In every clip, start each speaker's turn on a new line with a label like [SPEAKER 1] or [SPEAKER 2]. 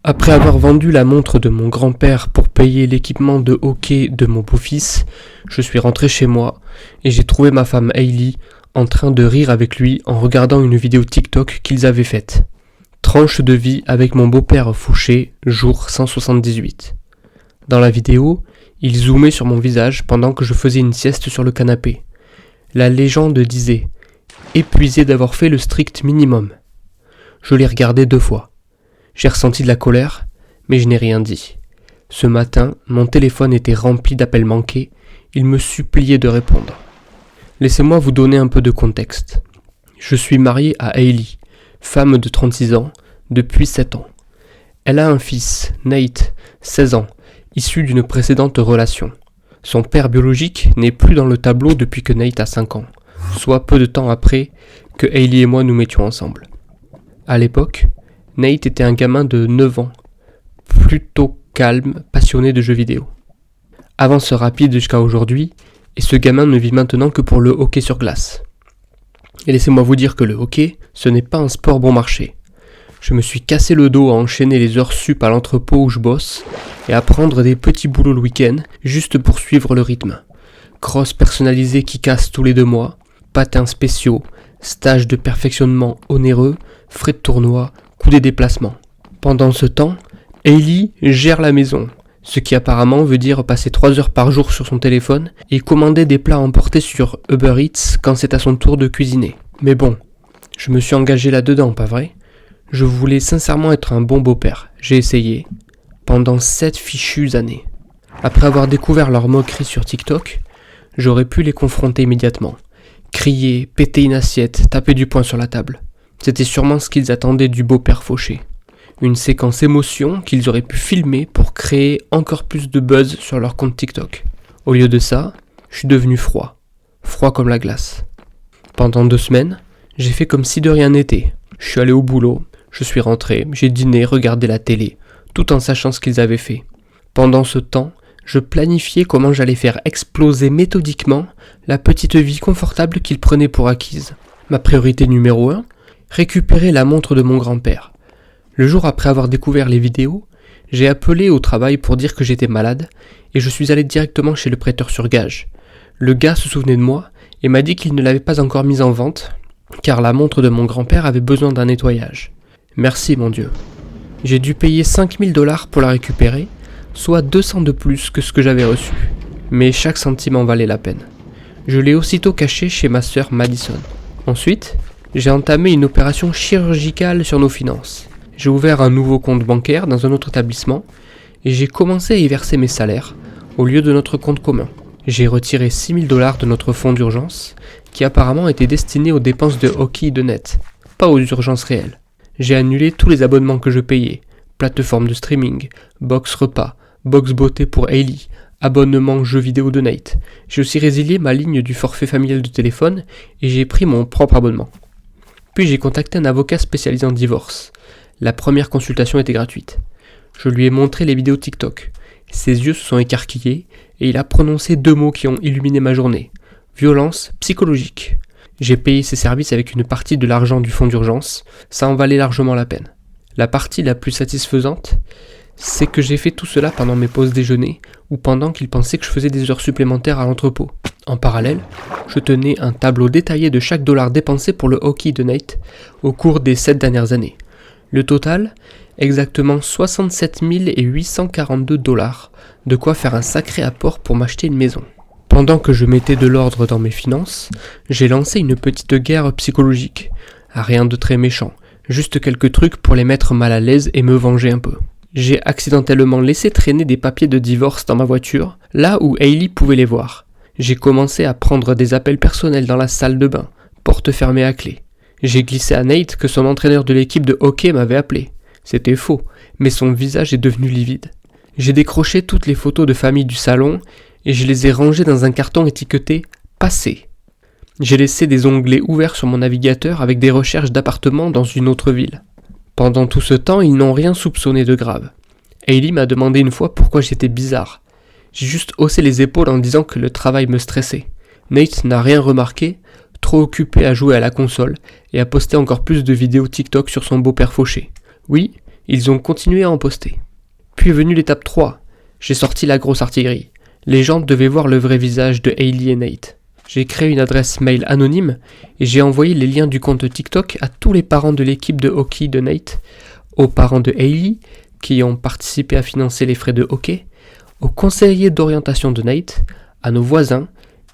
[SPEAKER 1] Après avoir vendu la montre de mon grand-père pour payer l'équipement de hockey de mon beau-fils, je suis rentré chez moi et j'ai trouvé ma femme Hailey en train de rire avec lui en regardant une vidéo TikTok qu'ils avaient faite. Tranche de vie avec mon beau-père Fouché, jour 178. Dans la vidéo, il zoomait sur mon visage pendant que je faisais une sieste sur le canapé. La légende disait « épuisé d'avoir fait le strict minimum ». Je l'ai regardé 2 fois. J'ai ressenti de la colère, mais je n'ai rien dit. Ce matin, mon téléphone était rempli d'appels manqués. Il me suppliait de répondre. Laissez-moi vous donner un peu de contexte. Je suis marié à Hailey, femme de 36 ans, depuis 7 ans. Elle a un fils, Nate, 16 ans, issu d'une précédente relation. Son père biologique n'est plus dans le tableau depuis que Nate a 5 ans, soit peu de temps après que Hailey et moi nous mettions ensemble. À l'époque, Nate était un gamin de 9 ans, plutôt calme, passionné de jeux vidéo. Avance rapide jusqu'à aujourd'hui, et ce gamin ne vit maintenant que pour le hockey sur glace. Et laissez-moi vous dire que le hockey, ce n'est pas un sport bon marché. Je me suis cassé le dos à enchaîner les heures sup à l'entrepôt où je bosse, et à prendre des petits boulots le week-end, juste pour suivre le rythme. Cross personnalisé qui casse tous les 2 mois, patins spéciaux, stages de perfectionnement onéreux, frais de tournoi, coût des déplacements. Pendant ce temps, Hailey gère la maison, ce qui apparemment veut dire passer 3 heures par jour sur son téléphone et commander des plats emportés sur Uber Eats quand c'est à son tour de cuisiner. Mais bon, je me suis engagé là-dedans, pas vrai ? Je voulais sincèrement être un bon beau-père. J'ai essayé, pendant 7 fichues années. Après avoir découvert leurs moqueries sur TikTok, j'aurais pu les confronter immédiatement. Crier, péter une assiette, taper du poing sur la table. C'était sûrement ce qu'ils attendaient du beau-père fauché. Une séquence émotion qu'ils auraient pu filmer pour créer encore plus de buzz sur leur compte TikTok. Au lieu de ça, je suis devenu froid. Froid comme la glace. Pendant 2 semaines, j'ai fait comme si de rien n'était. Je suis allé au boulot, je suis rentré, j'ai dîné, regardé la télé, tout en sachant ce qu'ils avaient fait. Pendant ce temps, je planifiais comment j'allais faire exploser méthodiquement la petite vie confortable qu'ils prenaient pour acquise. Ma priorité numéro 1, récupérer la montre de mon grand-père. Le jour après avoir découvert les vidéos, j'ai appelé au travail pour dire que j'étais malade et je suis allé directement chez le prêteur sur gage. Le gars se souvenait de moi et m'a dit qu'il ne l'avait pas encore mise en vente car la montre de mon grand-père avait besoin d'un nettoyage. Merci mon Dieu. J'ai dû payer 5 000 $ pour la récupérer, soit 200 de plus que ce que j'avais reçu. Mais chaque centime en valait la peine. Je l'ai aussitôt caché chez ma sœur Madison. Ensuite, j'ai entamé une opération chirurgicale sur nos finances. J'ai ouvert un nouveau compte bancaire dans un autre établissement et j'ai commencé à y verser mes salaires au lieu de notre compte commun. J'ai retiré 6 000 $ de notre fonds d'urgence qui apparemment était destiné aux dépenses de hockey de net, pas aux urgences réelles. J'ai annulé tous les abonnements que je payais, plateforme de streaming, box repas, box beauté pour Hailey, abonnement jeux vidéo de Nate. J'ai aussi résilié ma ligne du forfait familial de téléphone et j'ai pris mon propre abonnement. Puis j'ai contacté un avocat spécialisé en divorce. La première consultation était gratuite. Je lui ai montré les vidéos TikTok. Ses yeux se sont écarquillés et il a prononcé 2 mots qui ont illuminé ma journée. Violence psychologique. J'ai payé ses services avec une partie de l'argent du fonds d'urgence. Ça en valait largement la peine. La partie la plus satisfaisante, c'est que j'ai fait tout cela pendant mes pauses déjeuner ou pendant qu'il pensait que je faisais des heures supplémentaires à l'entrepôt. En parallèle, je tenais un tableau détaillé de chaque dollar dépensé pour le hockey de Nate au cours des 7 dernières années. Le total, exactement 67 842 $, de quoi faire un sacré apport pour m'acheter une maison. Pendant que je mettais de l'ordre dans mes finances, j'ai lancé une petite guerre psychologique. Rien de très méchant, juste quelques trucs pour les mettre mal à l'aise et me venger un peu. J'ai accidentellement laissé traîner des papiers de divorce dans ma voiture, là où Hailey pouvait les voir. J'ai commencé à prendre des appels personnels dans la salle de bain, porte fermée à clé. J'ai glissé à Nate que son entraîneur de l'équipe de hockey m'avait appelé. C'était faux, mais son visage est devenu livide. J'ai décroché toutes les photos de famille du salon et je les ai rangées dans un carton étiqueté « Passé ». J'ai laissé des onglets ouverts sur mon navigateur avec des recherches d'appartements dans une autre ville. Pendant tout ce temps, ils n'ont rien soupçonné de grave. Hailey m'a demandé une fois pourquoi j'étais bizarre. J'ai juste haussé les épaules en disant que le travail me stressait. Nate n'a rien remarqué, trop occupé à jouer à la console et à poster encore plus de vidéos TikTok sur son beau-père fauché. Oui, Ils ont continué à en poster. Puis est venue l'étape 3. J'ai sorti la grosse artillerie. Les gens devaient voir le vrai visage de Hailey et Nate. J'ai créé une adresse mail anonyme et j'ai envoyé les liens du compte TikTok à tous les parents de l'équipe de hockey de Nate, aux parents de Hailey qui ont participé à financer les frais de hockey, aux conseillers d'orientation de Nate, à nos voisins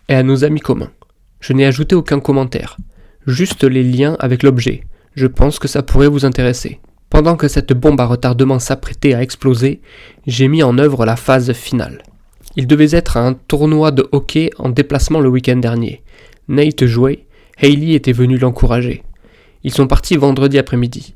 [SPEAKER 1] et à nos amis communs. Je n'ai ajouté aucun commentaire, juste les liens avec l'objet. Je pense que ça pourrait vous intéresser. Pendant que cette bombe à retardement s'apprêtait à exploser, j'ai mis en œuvre la phase finale. Il devait être un tournoi de hockey en déplacement le week-end dernier. Nate jouait, Hailey était venue l'encourager. Ils sont partis vendredi après-midi.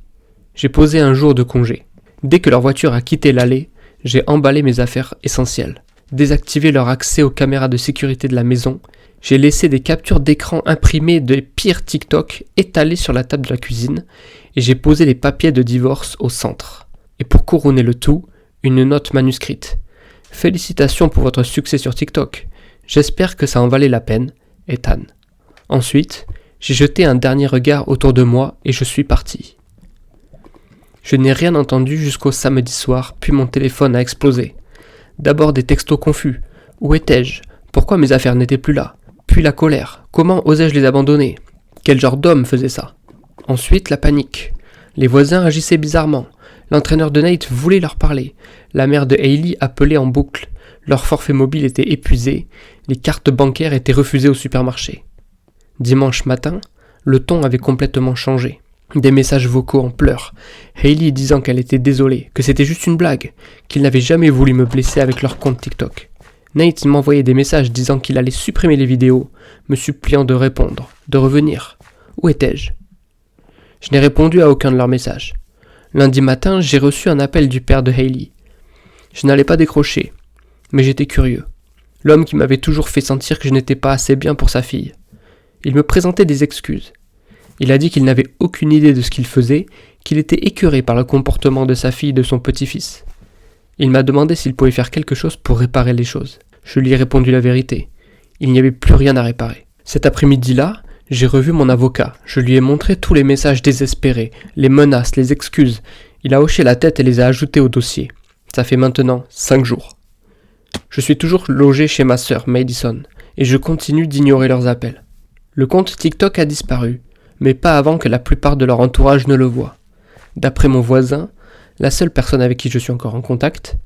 [SPEAKER 1] J'ai posé un jour de congé. Dès que leur voiture a quitté l'allée, j'ai emballé mes affaires essentielles, désactivé leur accès aux caméras de sécurité de la maison, j'ai laissé des captures d'écran imprimées des pires TikTok étalées sur la table de la cuisine et j'ai posé les papiers de divorce au centre. Et pour couronner le tout, une note manuscrite. Félicitations pour votre succès sur TikTok. J'espère que ça en valait la peine, Ethan. Ensuite, j'ai jeté un dernier regard autour de moi et je suis parti. Je n'ai rien entendu jusqu'au samedi soir, puis mon téléphone a explosé. D'abord des textos confus. Où étais-je ? Pourquoi mes affaires n'étaient plus là ? Puis la colère. Comment osais-je les abandonner ? Quel genre d'homme faisait ça ? Ensuite, la panique. Les voisins agissaient bizarrement. L'entraîneur de Nate voulait leur parler. La mère de Hailey appelait en boucle. Leur forfait mobile était épuisé. Les cartes bancaires étaient refusées au supermarché. Dimanche matin, le ton avait complètement changé. Des messages vocaux en pleurs. Hailey disant qu'elle était désolée, que c'était juste une blague, qu'ils n'avaient jamais voulu me blesser avec leur compte TikTok. Nate m'envoyait des messages disant qu'il allait supprimer les vidéos, me suppliant de répondre, de revenir. Où étais-je ? Je n'ai répondu à aucun de leurs messages. Lundi matin, j'ai reçu un appel du père de Hailey. Je n'allais pas décrocher, mais j'étais curieux. L'homme qui m'avait toujours fait sentir que je n'étais pas assez bien pour sa fille. Il me présentait des excuses. Il a dit qu'il n'avait aucune idée de ce qu'il faisait, qu'il était écœuré par le comportement de sa fille et de son petit-fils. Il m'a demandé s'il pouvait faire quelque chose pour réparer les choses. Je lui ai répondu la vérité. Il n'y avait plus rien à réparer. Cet après-midi-là, j'ai revu mon avocat. Je lui ai montré tous les messages désespérés, les menaces, les excuses. Il a hoché la tête et les a ajoutés au dossier. Ça fait maintenant 5 jours. Je suis toujours logé chez ma sœur, Madison, et je continue d'ignorer leurs appels. Le compte TikTok a disparu, mais pas avant que la plupart de leur entourage ne le voie. D'après mon voisin, la seule personne avec qui je suis encore en contact,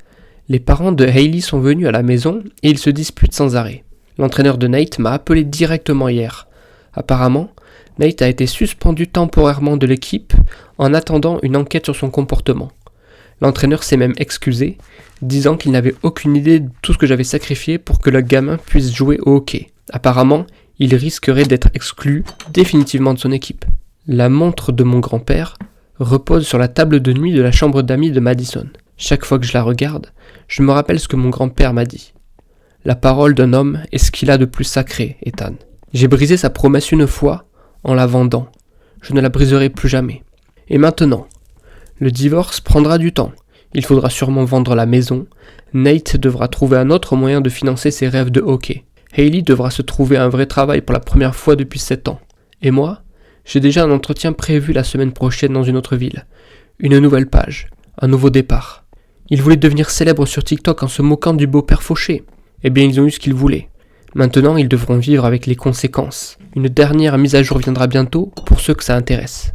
[SPEAKER 1] les parents de Hailey sont venus à la maison et ils se disputent sans arrêt. L'entraîneur de Nate m'a appelé directement hier. Apparemment, Nate a été suspendu temporairement de l'équipe en attendant une enquête sur son comportement. L'entraîneur s'est même excusé, disant qu'il n'avait aucune idée de tout ce que j'avais sacrifié pour que le gamin puisse jouer au hockey. Apparemment, il risquerait d'être exclu définitivement de son équipe. La montre de mon grand-père repose sur la table de nuit de la chambre d'amis de Madison. Chaque fois que je la regarde, je me rappelle ce que mon grand-père m'a dit. La parole d'un homme est ce qu'il a de plus sacré, Ethan. J'ai brisé sa promesse une fois en la vendant. Je ne la briserai plus jamais. Et maintenant, le divorce prendra du temps. Il faudra sûrement vendre la maison. Nate devra trouver un autre moyen de financer ses rêves de hockey. Hailey devra se trouver un vrai travail pour la première fois depuis 7 ans. Et moi, j'ai déjà un entretien prévu la semaine prochaine dans une autre ville. Une nouvelle page, un nouveau départ. Ils voulaient devenir célèbres sur TikTok en se moquant du beau-père fauché. Eh bien, ils ont eu ce qu'ils voulaient. Maintenant, ils devront vivre avec les conséquences. Une dernière mise à jour viendra bientôt pour ceux que ça intéresse.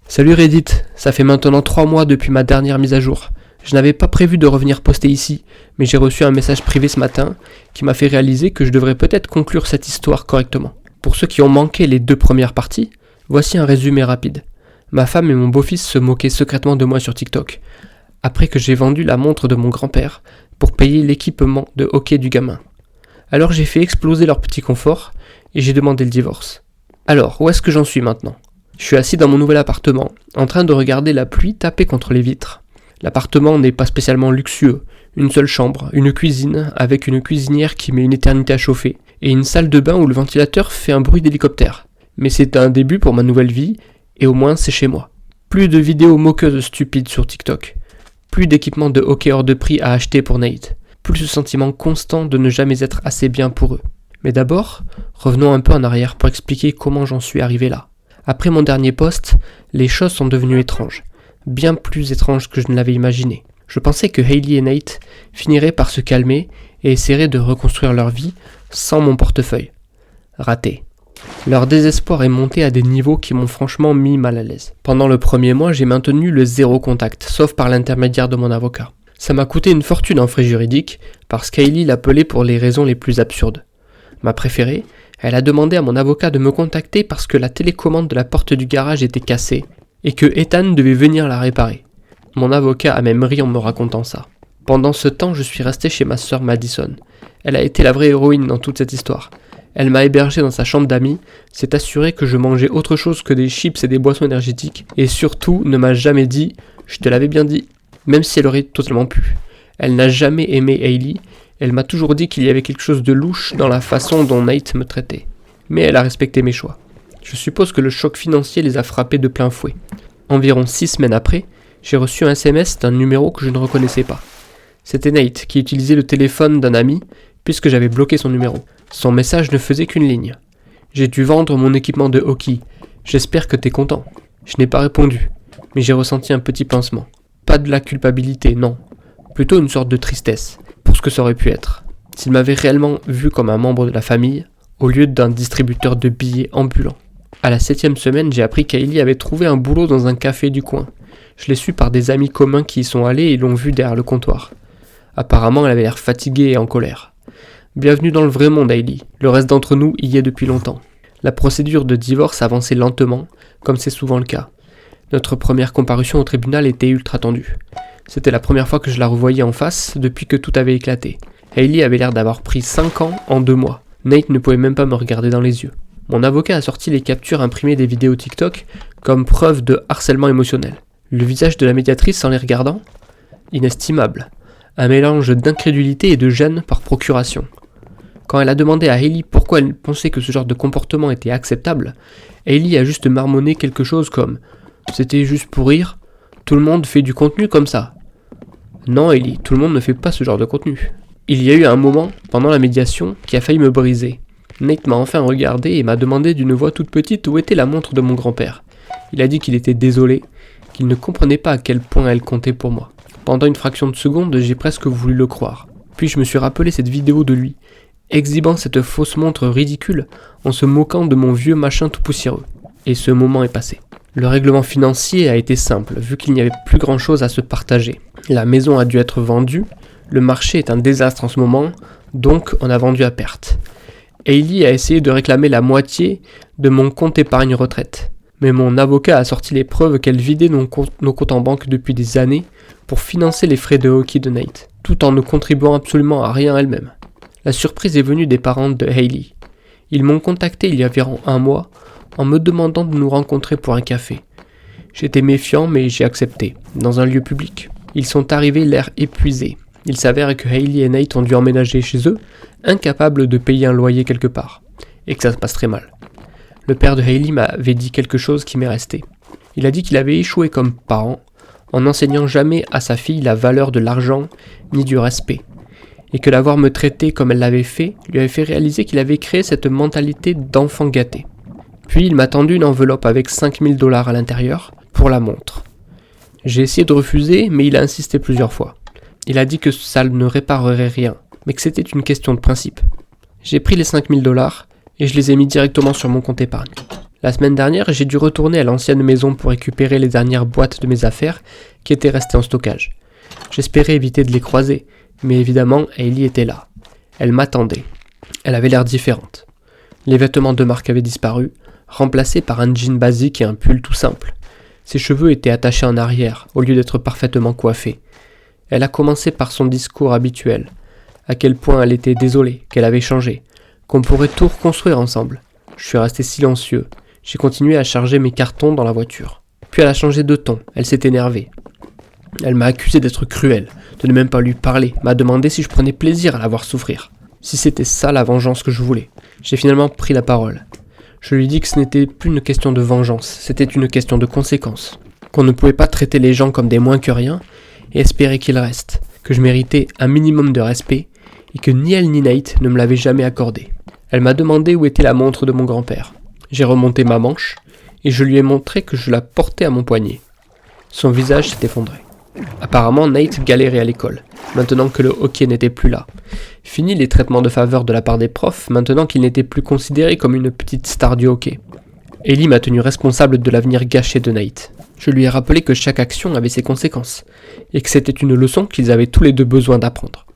[SPEAKER 1] Salut Reddit, ça fait maintenant 3 mois depuis ma dernière mise à jour. Je n'avais pas prévu de revenir poster ici, mais j'ai reçu un message privé ce matin qui m'a fait réaliser que je devrais peut-être conclure cette histoire correctement. Pour ceux qui ont manqué les 2 premières parties, voici un résumé rapide. Ma femme et mon beau-fils se moquaient secrètement de moi sur TikTok, après que j'ai vendu la montre de mon grand-père pour payer l'équipement de hockey du gamin. Alors j'ai fait exploser leur petit confort et j'ai demandé le divorce. Alors, où est-ce que j'en suis maintenant ? Je suis assis dans mon nouvel appartement, en train de regarder la pluie taper contre les vitres. L'appartement n'est pas spécialement luxueux, une seule chambre, une cuisine avec une cuisinière qui met une éternité à chauffer, et une salle de bain où le ventilateur fait un bruit d'hélicoptère. Mais c'est un début pour ma nouvelle vie, et au moins c'est chez moi. Plus de vidéos moqueuses stupides sur TikTok. Plus d'équipements de hockey hors de prix à acheter pour Nate. Plus ce sentiment constant de ne jamais être assez bien pour eux. Mais d'abord, revenons un peu en arrière pour expliquer comment j'en suis arrivé là. Après mon dernier post, les choses sont devenues étranges. bien plus étrange que je ne l'avais imaginé. Je pensais que Hailey et Nate finiraient par se calmer et essaieraient de reconstruire leur vie sans mon portefeuille. Raté. Leur désespoir est monté à des niveaux qui m'ont franchement mis mal à l'aise. Pendant le premier mois, j'ai maintenu le zéro contact, sauf par l'intermédiaire de mon avocat. Ça m'a coûté une fortune en frais juridiques, parce qu'Hailey l'appelait pour les raisons les plus absurdes. Ma préférée, elle a demandé à mon avocat de me contacter parce que la télécommande de la porte du garage était cassée, et que Ethan devait venir la réparer. Mon avocat a même ri en me racontant ça. Pendant ce temps, je suis resté chez ma sœur Madison. Elle a été la vraie héroïne dans toute cette histoire. Elle m'a hébergé dans sa chambre d'amis, s'est assurée que je mangeais autre chose que des chips et des boissons énergétiques, et surtout ne m'a jamais dit « je te l'avais bien dit », même si elle aurait totalement pu. Elle n'a jamais aimé Hailey, elle m'a toujours dit qu'il y avait quelque chose de louche dans la façon dont Nate me traitait. Mais elle a respecté mes choix. Je suppose que le choc financier les a frappés de plein fouet. Environ 6 semaines après, j'ai reçu un SMS d'un numéro que je ne reconnaissais pas. C'était Nate qui utilisait le téléphone d'un ami, puisque j'avais bloqué son numéro. Son message ne faisait qu'une ligne. J'ai dû vendre mon équipement de hockey. J'espère que t'es content. Je n'ai pas répondu, mais j'ai ressenti un petit pincement. Pas de la culpabilité, non. Plutôt une sorte de tristesse, pour ce que ça aurait pu être. S'il m'avait réellement vu comme un membre de la famille, au lieu d'un distributeur de billets ambulant. À la 7e semaine, j'ai appris qu'Hailey avait trouvé un boulot dans un café du coin. Je l'ai su par des amis communs qui y sont allés et l'ont vue derrière le comptoir. Apparemment, elle avait l'air fatiguée et en colère. Bienvenue dans le vrai monde, Hailey. Le reste d'entre nous y est depuis longtemps. La procédure de divorce avançait lentement, comme c'est souvent le cas. Notre première comparution au tribunal était ultra tendue. C'était la première fois que je la revoyais en face depuis que tout avait éclaté. Hailey avait l'air d'avoir pris 5 ans en 2 mois. Nate ne pouvait même pas me regarder dans les yeux. Mon avocat a sorti les captures imprimées des vidéos TikTok comme preuve de harcèlement émotionnel. Le visage de la médiatrice en les regardant ? Inestimable. Un mélange d'incrédulité et de gêne par procuration. Quand elle a demandé à Hailey pourquoi elle pensait que ce genre de comportement était acceptable, Hailey a juste marmonné quelque chose comme « C'était juste pour rire, tout le monde fait du contenu comme ça ». Non Hailey, tout le monde ne fait pas ce genre de contenu. Il y a eu un moment, pendant la médiation, qui a failli me briser. Nate m'a enfin regardé et m'a demandé d'une voix toute petite où était la montre de mon grand-père. Il a dit qu'il était désolé, qu'il ne comprenait pas à quel point elle comptait pour moi. Pendant une fraction de seconde, j'ai presque voulu le croire. Puis je me suis rappelé cette vidéo de lui, exhibant cette fausse montre ridicule en se moquant de mon vieux machin tout poussiéreux. Et ce moment est passé. Le règlement financier a été simple, vu qu'il n'y avait plus grand chose à se partager. La maison a dû être vendue, le marché est un désastre en ce moment, donc on a vendu à perte. Hailey a essayé de réclamer la moitié de mon compte épargne retraite. Mais mon avocat a sorti les preuves qu'elle vidait nos comptes en banque depuis des années pour financer les frais de hockey de Nate, tout en ne contribuant absolument à rien elle-même. La surprise est venue des parents de Hailey. Ils m'ont contacté il y a environ 1 mois en me demandant de nous rencontrer pour un café. J'étais méfiant mais j'ai accepté, dans un lieu public. Ils sont arrivés l'air épuisés. Il s'avère que Hailey et Nate ont dû emménager chez eux, incapables de payer un loyer quelque part, et que ça se passe très mal. Le père de Hailey m'avait dit quelque chose qui m'est resté. Il a dit qu'il avait échoué comme parent en n'enseignant jamais à sa fille la valeur de l'argent ni du respect, et que l'avoir me traité comme elle l'avait fait lui avait fait réaliser qu'il avait créé cette mentalité d'enfant gâté. Puis il m'a tendu une enveloppe avec $5000 à l'intérieur pour la montre. J'ai essayé de refuser, mais il a insisté plusieurs fois. Il a dit que ça ne réparerait rien, mais que c'était une question de principe. J'ai pris les $5000 et je les ai mis directement sur mon compte épargne. La semaine dernière, j'ai dû retourner à l'ancienne maison pour récupérer les dernières boîtes de mes affaires qui étaient restées en stockage. J'espérais éviter de les croiser, mais évidemment, Hailey était là. Elle m'attendait. Elle avait l'air différente. Les vêtements de marque avaient disparu, remplacés par un jean basique et un pull tout simple. Ses cheveux étaient attachés en arrière, au lieu d'être parfaitement coiffés. Elle a commencé par son discours habituel, à quel point elle était désolée, qu'elle avait changé, qu'on pourrait tout reconstruire ensemble. Je suis resté silencieux, j'ai continué à charger mes cartons dans la voiture. Puis elle a changé de ton, elle s'est énervée. Elle m'a accusé d'être cruel, de ne même pas lui parler, m'a demandé si je prenais plaisir à la voir souffrir. Si c'était ça la vengeance que je voulais. J'ai finalement pris la parole. Je lui dis que ce n'était plus une question de vengeance, c'était une question de conséquence. Qu'on ne pouvait pas traiter les gens comme des moins que rien et espérer qu'ils restent. Que je méritais un minimum de respect et que ni elle ni Nate ne me l'avaient jamais accordé. Elle m'a demandé où était la montre de mon grand-père. J'ai remonté ma manche et je lui ai montré que je la portais à mon poignet. Son visage s'est effondré. Apparemment, Nate galérait à l'école, maintenant que le hockey n'était plus là. Fini les traitements de faveur de la part des profs, maintenant qu'il n'était plus considéré comme une petite star du hockey. Ellie m'a tenu responsable de l'avenir gâché de Nate. Je lui ai rappelé que chaque action avait ses conséquences, et que c'était une leçon qu'ils avaient tous les deux besoin d'apprendre.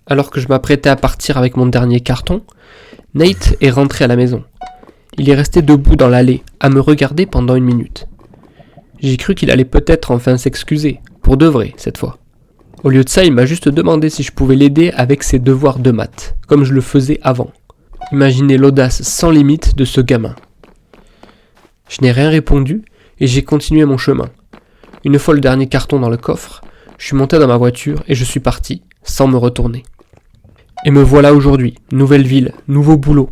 [SPEAKER 1] Alors que je m'apprêtais à partir avec mon dernier carton, Nate est rentré à la maison. Il est resté debout dans l'allée, à me regarder pendant 1 minute. J'ai cru qu'il allait peut-être enfin s'excuser, pour de vrai cette fois. Au lieu de ça, il m'a juste demandé si je pouvais l'aider avec ses devoirs de maths, comme je le faisais avant. Imaginez l'audace sans limite de ce gamin. Je n'ai rien répondu et j'ai continué mon chemin. Une fois le dernier carton dans le coffre, je suis monté dans ma voiture et je suis parti, sans me retourner. Et me voilà aujourd'hui, nouvelle ville, nouveau boulot.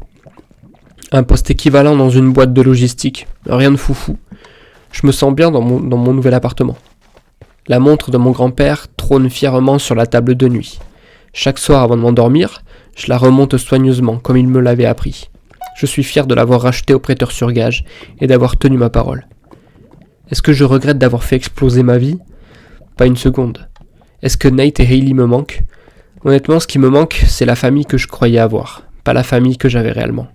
[SPEAKER 1] Un poste équivalent dans une boîte de logistique, rien de foufou. Je me sens bien dans mon nouvel appartement. La montre de mon grand-père trône fièrement sur la table de nuit. Chaque soir avant de m'endormir, je la remonte soigneusement comme il me l'avait appris. Je suis fier de l'avoir rachetée au prêteur sur gage et d'avoir tenu ma parole. Est-ce que je regrette d'avoir fait exploser ma vie ? Pas une seconde. Est-ce que Nate et Hailey me manquent ? Honnêtement, ce qui me manque, c'est la famille que je croyais avoir, pas la famille que j'avais réellement.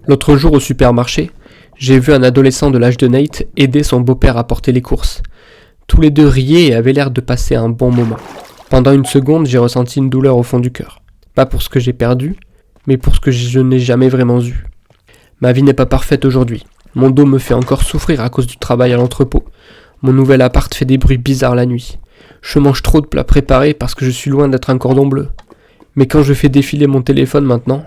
[SPEAKER 1] L'autre jour au supermarché, j'ai vu un adolescent de l'âge de Nate aider son beau-père à porter les courses. Tous les deux riaient et avaient l'air de passer un bon moment. Pendant 1 seconde, j'ai ressenti une douleur au fond du cœur. Pas pour ce que j'ai perdu, mais pour ce que je n'ai jamais vraiment eu. Ma vie n'est pas parfaite aujourd'hui. Mon dos me fait encore souffrir à cause du travail à l'entrepôt. Mon nouvel appart fait des bruits bizarres la nuit. Je mange trop de plats préparés parce que je suis loin d'être un cordon bleu. Mais quand je fais défiler mon téléphone maintenant,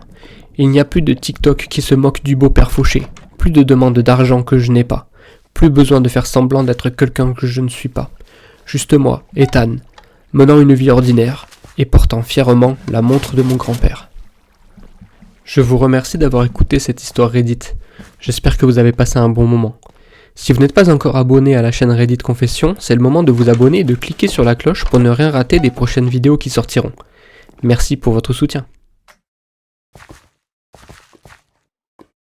[SPEAKER 1] il n'y a plus de TikTok qui se moque du beau-père fauché. Plus de demandes d'argent que je n'ai pas. Plus besoin de faire semblant d'être quelqu'un que je ne suis pas. Juste moi, Ethan, menant une vie ordinaire et portant fièrement la montre de mon grand-père. Je vous remercie d'avoir écouté cette histoire Reddit. J'espère que vous avez passé un bon moment. Si vous n'êtes pas encore abonné à la chaîne Reddit Confession, c'est le moment de vous abonner et de cliquer sur la cloche pour ne rien rater des prochaines vidéos qui sortiront. Merci pour votre soutien.